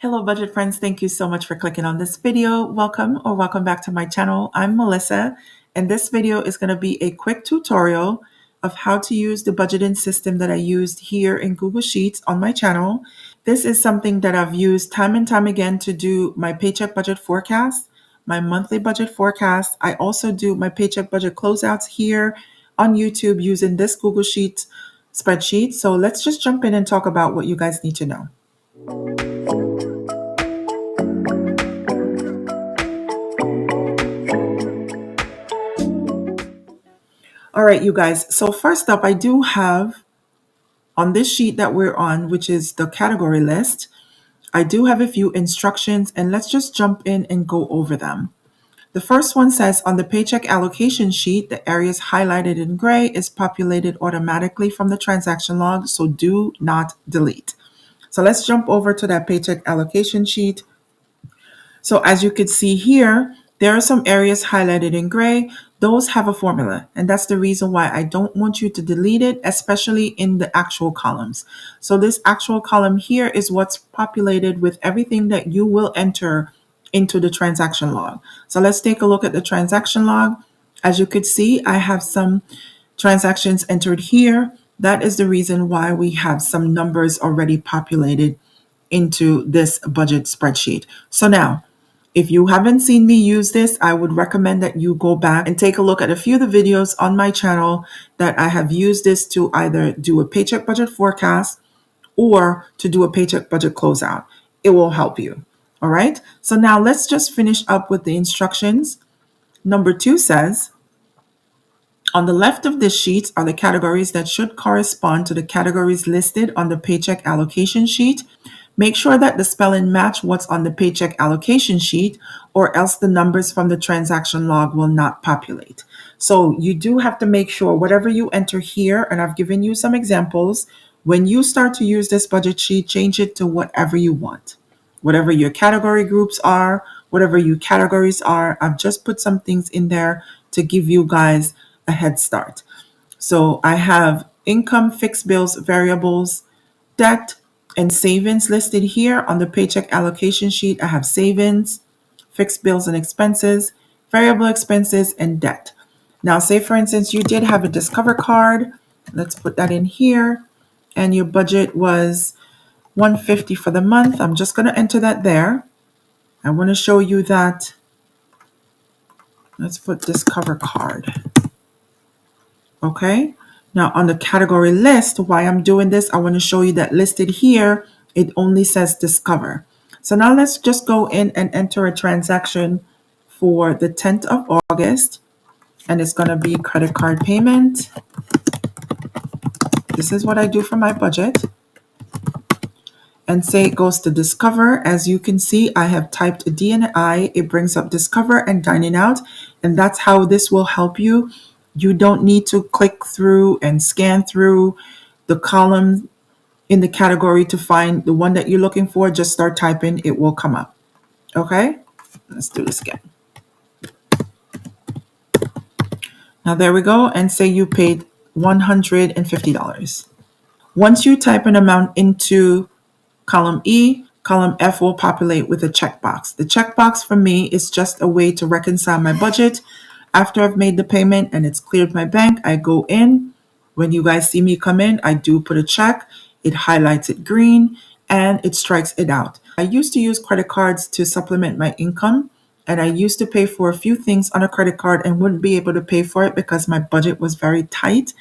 Hello, budget friends. Thank you so much for clicking on this video. Welcome or welcome back to my channel. I'm Melissa, and this video is going to be a quick tutorial of how to use the budgeting system that I used here in Google Sheets on my channel. This is something that I've used time and time again to do my paycheck budget forecast, my monthly budget forecast. I also do my paycheck budget closeouts here on YouTube using this Google Sheets spreadsheet. So let's just jump in and talk about what you guys need to know. All right, you guys. So first up, I do have on this sheet that we're on, which is the category list, I do have a few instructions, and let's just jump in and go over them. The first one says on the paycheck allocation sheet, the areas highlighted in gray is populated automatically from the transaction log, so do not delete. So let's jump over to that paycheck allocation sheet. So as you can see here, there are some areas highlighted in gray. Those have a formula, and that's the reason why I don't want you to delete it, especially in the actual columns. So this actual column here is what's populated with everything that you will enter into the transaction log. So let's take a look at the transaction log. As you could see, I have some transactions entered here. That is the reason why we have some numbers already populated into this budget spreadsheet. So now, if you haven't seen me use this, I would recommend that you go back and take a look at a few of the videos on my channel that I have used this to either do a paycheck budget forecast or to do a paycheck budget closeout. It will help you. All right. So now let's just finish up with the instructions. Number 2 says, on the left of this sheet are the categories that should correspond to the categories listed on the paycheck allocation sheet. Make sure that the spelling match what's on the paycheck allocation sheet, or else the numbers from the transaction log will not populate. So you do have to make sure whatever you enter here, and I've given you some examples, when you start to use this budget sheet, change it to whatever you want. Whatever your category groups are, whatever your categories are, I've just put some things in there to give you guys a head start. So I have income, fixed bills, variables, debt, and savings listed here on the paycheck allocation sheet. I have savings, fixed bills and expenses, variable expenses, and debt. Now, say for instance, you did have a Discover card. Let's put that in here. And your budget was $150 for the month. I'm just going to enter that there. I want to show you that. Let's put Discover card. Okay. Now on the category list, why I'm doing this, I want to show you that listed here, it only says Discover. So now let's just go in and enter a transaction for the 10th of August, and it's going to be credit card payment. This is what I do for my budget. And say it goes to Discover. As you can see, I have typed a D and an I. It brings up Discover and dining out, and that's how this will help you. You don't need to click through and scan through the column in the category to find the one that you're looking for. Just start typing, it will come up. Okay, let's do this again. Now there we go, and say you paid $150. Once you type an amount into column E, column F will populate with a checkbox. The checkbox for me is just a way to reconcile my budget. After I've made the payment and it's cleared my bank, I go in. When you guys see me come in, I do put a check. It highlights it green and it strikes it out. I used to use credit cards to supplement my income, and I used to pay for a few things on a credit card and wouldn't be able to pay for it because my budget was very tight.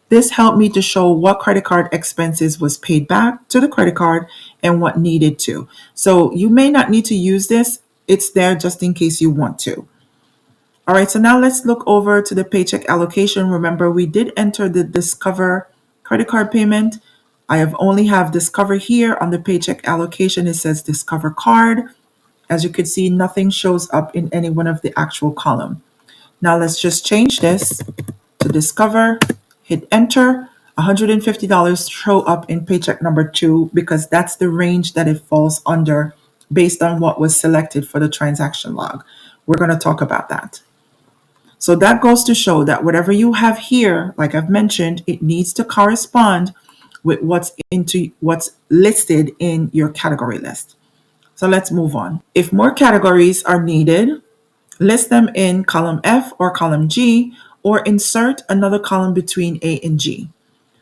This helped me to show what credit card expenses was paid back to the credit card and what needed to. So you may not need to use this. It's there just in case you want to. All right, so now let's look over to the paycheck allocation. Remember, we did enter the Discover credit card payment. I only have Discover here on the paycheck allocation. It says Discover card. As you can see, nothing shows up in any one of the actual column. Now let's just change this to Discover, hit enter. $150 show up in paycheck number 2 because that's the range that it falls under based on what was selected for the transaction log. We're going to talk about that. So that goes to show that whatever you have here, like I've mentioned, it needs to correspond with what's listed in your category list. So let's move on. If more categories are needed, list them in column F or column G, or insert another column between A and G.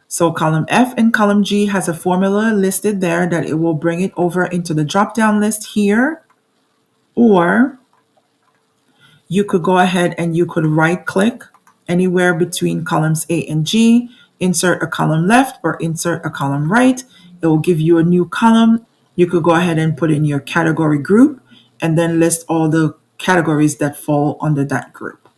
So column F and column G has a formula listed there that it will bring it over into the drop-down list here, or you could go ahead and you could right click anywhere between columns A and G, insert a column left or insert a column right. It will give you a new column. You could go ahead and put in your category group and then list all the categories that fall under that group.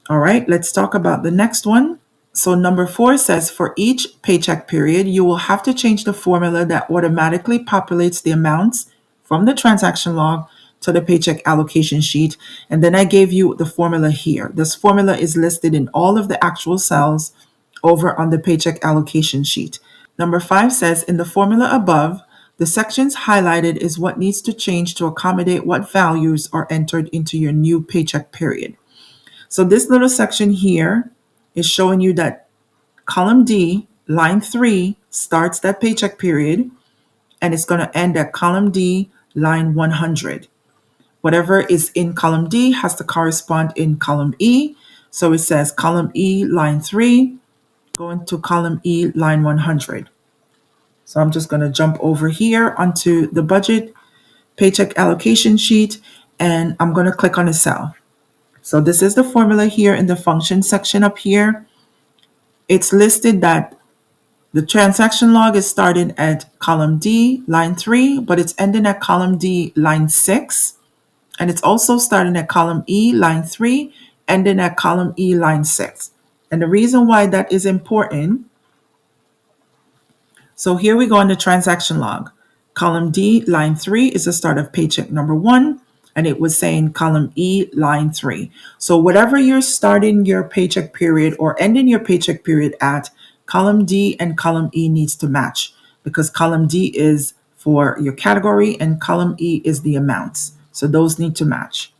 All right, let's talk about the next one. So number 4 says for each paycheck period, you will have to change the formula that automatically populates the amounts from the transaction log to the paycheck allocation sheet. And then I gave you the formula here. This formula is listed in all of the actual cells over on the paycheck allocation sheet. Number 5 says in the formula above, the sections highlighted is what needs to change to accommodate what values are entered into your new paycheck period. So this little section here is showing you that column D, line 3, starts that paycheck period, and it's going to end at column D, line 100. Whatever is in column D has to correspond in column E. So it says column E, line 3, going to column E, line 100. So I'm just going to jump over here onto the budget paycheck allocation sheet, and I'm going to click on a cell. So this is the formula here in the function section up here. It's listed that the transaction log is starting at column D, line 3, but it's ending at column D, line 6. And it's also starting at column E, line 3, ending at column E, line 6. And the reason why that is important, so here we go on the transaction log. Column D, line 3 is the start of paycheck number 1, and it was saying column E, line 3. So whatever you're starting your paycheck period or ending your paycheck period at, column D and column E needs to match, because column D is for your category and column E is the amounts. So those need to match.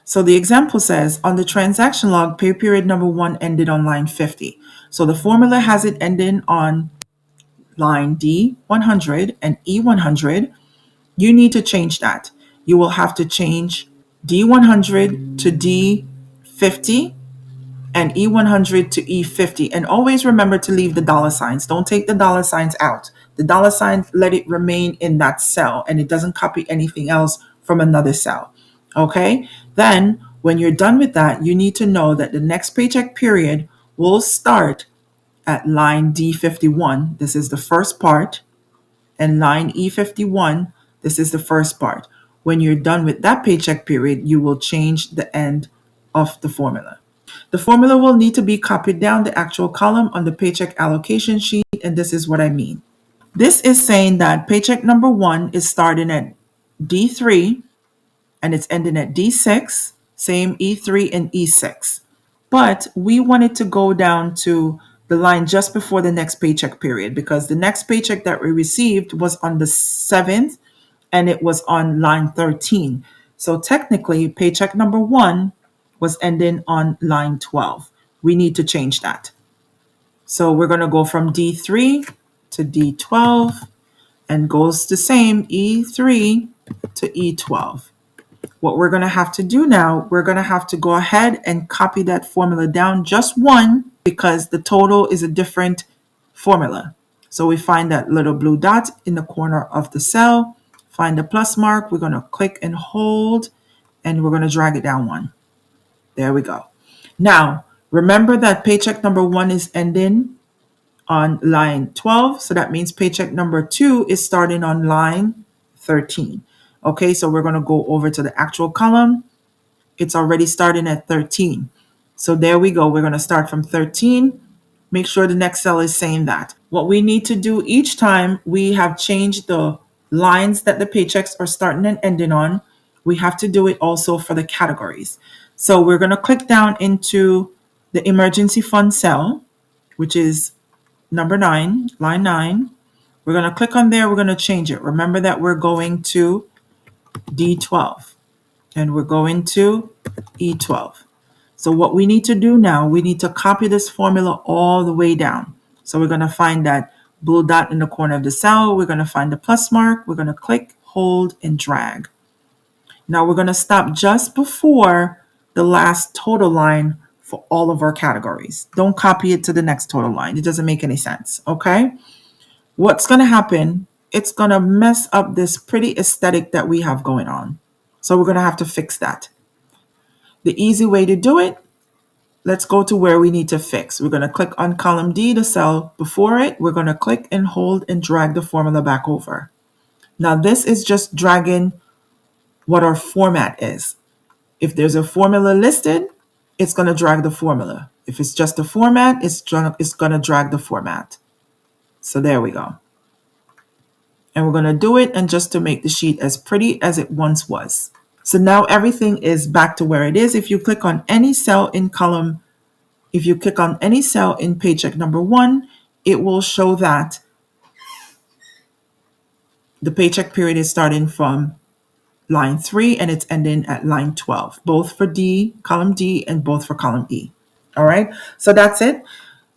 So the example says, on the transaction log, pay period number 1 ended on line 50. So the formula has it ending on line D100 and E100. You need to change that. You will have to change D100 to D50 and E100 to E50. And always remember to leave the dollar signs. Don't take the dollar signs out. The dollar signs, let it remain in that cell and it doesn't copy anything else from another cell. Okay? Then, when you're done with that, you need to know that the next paycheck period will start at line D51. This is the first part. And line E51, this is the first part. When you're done with that paycheck period, you will change the end of the formula. The formula will need to be copied down the actual column on the paycheck allocation sheet, and this is what I mean. This is saying that paycheck number 1 is starting at D3 and it's ending at D6, same E3 and E6. But we wanted to go down to the line just before the next paycheck period, because the next paycheck that we received was on the 7th and it was on line 13. So technically, paycheck number 1 was ending on line 12. We need to change that. So we're going to go from D3 to D12 and goes the same E3 to E12. What we're going to have to do now, we're going to have to go ahead and copy that formula down just one, because the total is a different formula. So we find that little blue dot in the corner of the cell, find the plus mark, we're going to click and hold, and we're going to drag it down one. There we go. Now, remember that paycheck number 1 is ending on line 12, so that means paycheck number 2 is starting on line 13. Okay, so we're going to go over to the actual column. It's already starting at 13. So there we go. We're going to start from 13. Make sure the next cell is saying that. What we need to do each time we have changed the lines that the paychecks are starting and ending on, we have to do it also for the categories. So we're going to click down into the emergency fund cell, which is number 9, line 9. We're going to click on there. We're going to change it. Remember that we're going to D12 and we're going to E12. So what we need to do now, we need to copy this formula all the way down. So we're going to find that blue dot in the corner of the cell. We're going to find the plus mark. We're going to click, hold, and drag. Now we're going to stop just before the last total line for all of our categories. Don't copy it to the next total line. It doesn't make any sense, okay? What's going to happen, it's going to mess up this pretty aesthetic that we have going on. So we're going to have to fix that. The easy way to do it, let's go to where we need to fix. We're going to click on column D, the cell before it. We're going to click and hold and drag the formula back over. Now this is just dragging what our format is. If there's a formula listed, it's going to drag the formula. If it's just a format, it's going to drag the format. So there we go. And we're going to do it and just to make the sheet as pretty as it once was. So now everything is back to where it is. If you click on any cell in column, if you click on any cell in paycheck number 1, it will show that the paycheck period is starting from line 3 and it's ending at line 12, both for column D and both for column E. All right, so that's it.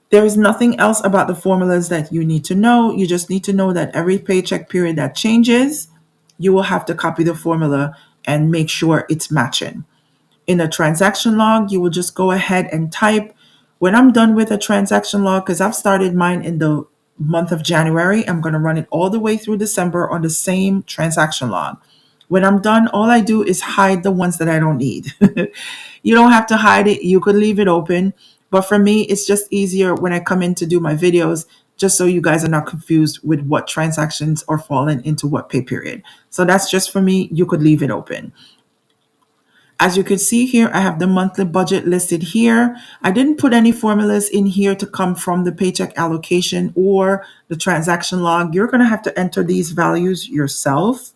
There is nothing else about the formulas that you need to know. You just need to know that every paycheck period that changes, you will have to copy the formula and make sure it's matching. In a transaction log, you will just go ahead and type. When I'm done with a transaction log, because I've started mine in the month of January, I'm going to run it all the way through December on the same transaction log. When I'm done, all I do is hide the ones that I don't need. You don't have to hide it. You could leave it open. But for me, it's just easier when I come in to do my videos, just so you guys are not confused with what transactions are falling into what pay period. So that's just for me. You could leave it open. As you can see here, I have the monthly budget listed here. I didn't put any formulas in here to come from the paycheck allocation or the transaction log. You're going to have to enter these values yourself.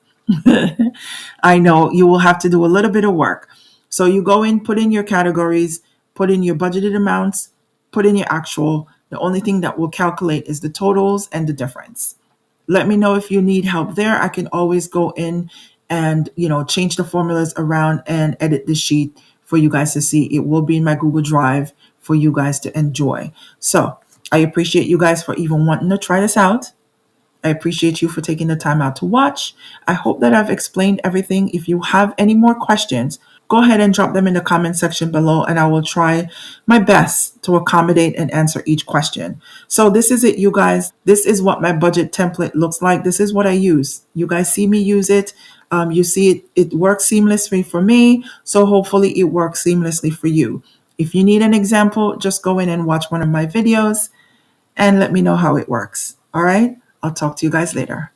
I know you will have to do a little bit of work. So you go in, put in your categories, put in your budgeted amounts, put in your actual. The only thing that will calculate is the totals and the difference. Let me know if you need help there. I can always go in and, change the formulas around and edit the sheet for you guys to see. It will be in my Google Drive for you guys to enjoy. So I appreciate you guys for even wanting to try this out. I appreciate you for taking the time out to watch. I hope that I've explained everything. If you have any more questions, go ahead and drop them in the comment section below, and I will try my best to accommodate and answer each question. So this is it, you guys. This is what my budget template looks like. This is what I use. You guys see me use it. You see it works seamlessly for me. So hopefully it works seamlessly for you. If you need an example, just go in and watch one of my videos and let me know how it works. All right. I'll talk to you guys later.